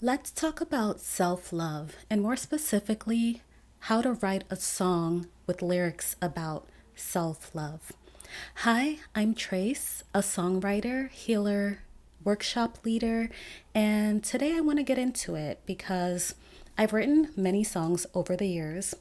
Let's talk about self love and more specifically, how to write a song with lyrics about self love. Hi, I'm Trace, a songwriter, healer, workshop leader, and today I want to get into it because I've written many songs over the years.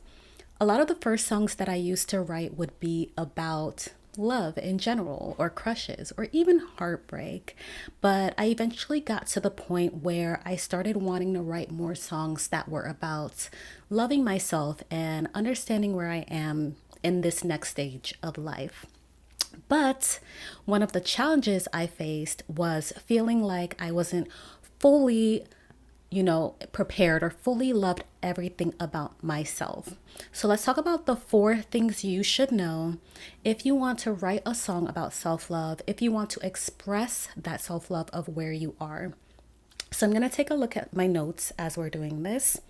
A lot of the first songs that I used to write would be about love in general, or crushes, or even heartbreak. But I eventually got to the point where I started wanting to write more songs that were about loving myself and understanding where I am in this next stage of life. But one of the challenges I faced was feeling like I wasn't fully prepared or fully loved everything about myself. So let's talk about the four things you should know if you want to write a song about self love, if you want to express that self love of where you are. So I'm going to take a look at my notes as we're doing this.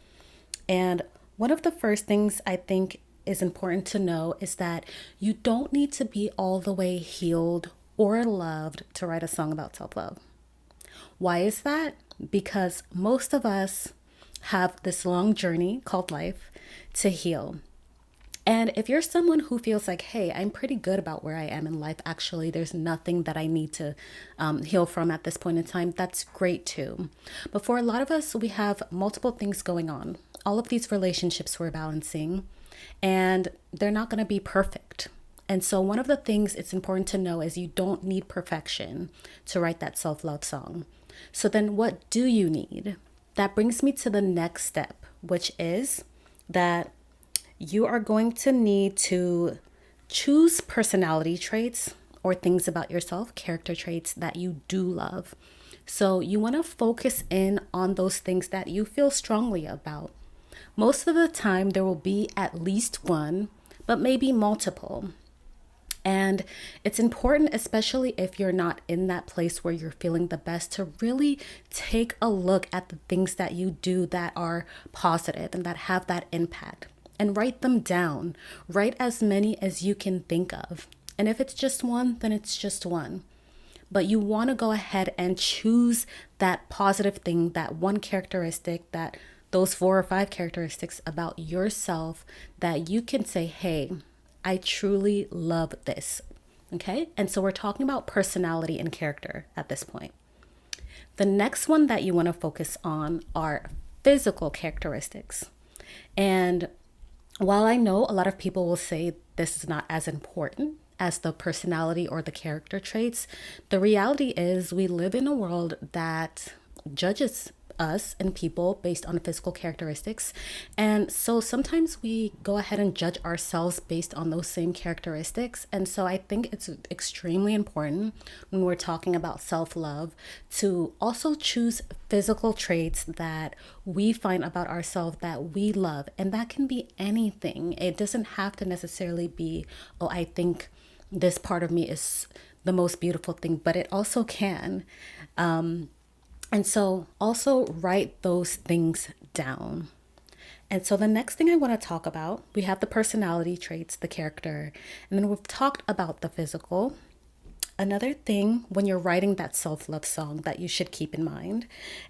And one of the first things I think is important to know is that you don't need to be all the way healed or loved to write a song about self love. Why is that? Because most of us have this long journey called life to heal. And if you're someone who feels like, hey, I'm pretty good about where I am in life, actually, there's nothing that I need to heal from at this point in time, that's great too. But for a lot of us, we have multiple things going on. All of these relationships we're balancing, and they're not going to be perfect. And so, one of the things it's important to know is you don't need perfection to write that self love song. So, then what do you need? That brings me to the next step, which is that you are going to need to choose personality traits or things about yourself, character traits that you do love. So, you want to focus in on those things that you feel strongly about. Most of the time, there will be at least one, but maybe multiple. And it's important, especially if you're not in that place where you're feeling the best, to really take a look at the things that you do that are positive and that have that impact and write them down. Write as many as you can think of. And if it's just one, then it's just one. But you want to go ahead and choose that positive thing, that one characteristic, that those four or five characteristics about yourself that you can say, hey, I truly love this. Okay. And so we're talking about personality and character at this point. The next one that you want to focus on are physical characteristics. And while I know a lot of people will say this is not as important as the personality or the character traits, the reality is we live in a world that judges us and people based on physical characteristics. And so sometimes we go ahead and judge ourselves based on those same characteristics. And so I think it's extremely important when we're talking about self love to also choose physical traits that we find about ourselves that we love. And that can be anything. It doesn't have to necessarily be, oh, I think this part of me is the most beautiful thing, but it also can. And so also write those things down. And so the next thing I want to talk about, we have the personality traits, the character, and then we've talked about the physical. Another thing when you're writing that self-love song that you should keep in mind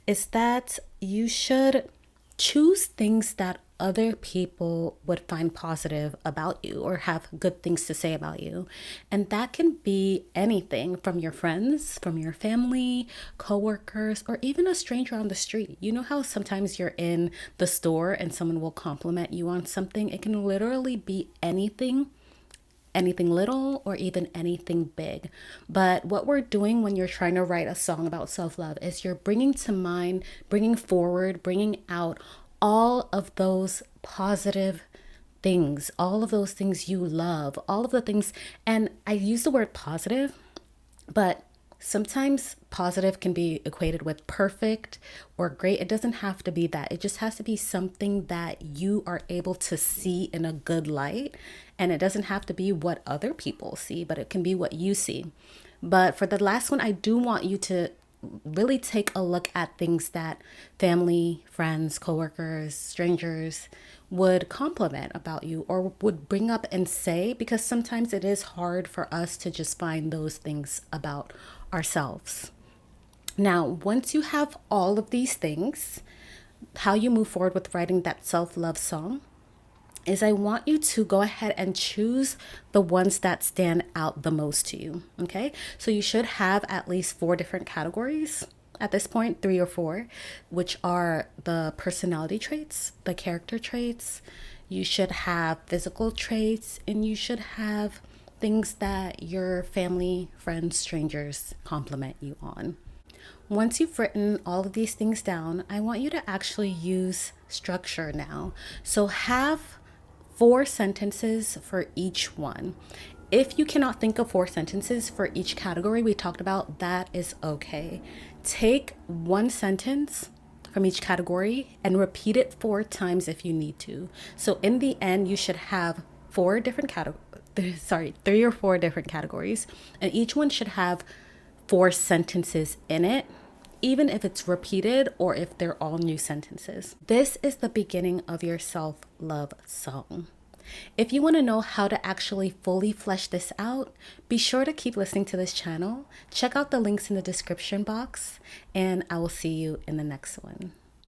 is that you should choose things that other people would find positive about you or have good things to say about you. And that can be anything from your friends, from your family, coworkers, or even a stranger on the street. You know how sometimes you're in the store and someone will compliment you on something? It can literally be anything little or even anything big. But what we're doing when you're trying to write a song about self-love is you're bringing to mind, bringing forward, bringing out all of those positive things, all of those things you love, all of the things. And I use the word positive, but sometimes positive can be equated with perfect or great. It doesn't have to be that. It just has to be something that you are able to see in a good light. And it doesn't have to be what other people see, but it can be what you see. But for the last one, I do want you to really take a look at things that family, friends, coworkers, strangers would compliment about you or would bring up and say, because sometimes it is hard for us to just find those things about ourselves. Now, once you have all of these things, how you move forward with writing that self-love song is I want you to go ahead and choose the ones that stand out the most to you. Okay. So you should have at least 4 different categories at this point, 3 or 4, which are the personality traits, the character traits. You should have physical traits, and you should have things that your family, friends, strangers compliment you on. Once you've written all of these things down, I want you to actually use structure now. So have 4 sentences for each one. If you cannot think of 4 sentences for each category we talked about, that is okay. Take 1 sentence from each category and repeat it 4 times if you need to. So in the end, you should have 4 different categories, 3 or 4 different categories, and each one should have 4 sentences in it, even if it's repeated or if they're all new sentences. This is the beginning of your self-love song. If you want to know how to actually fully flesh this out, be sure to keep listening to this channel. Check out the links in the description box, and I will see you in the next one.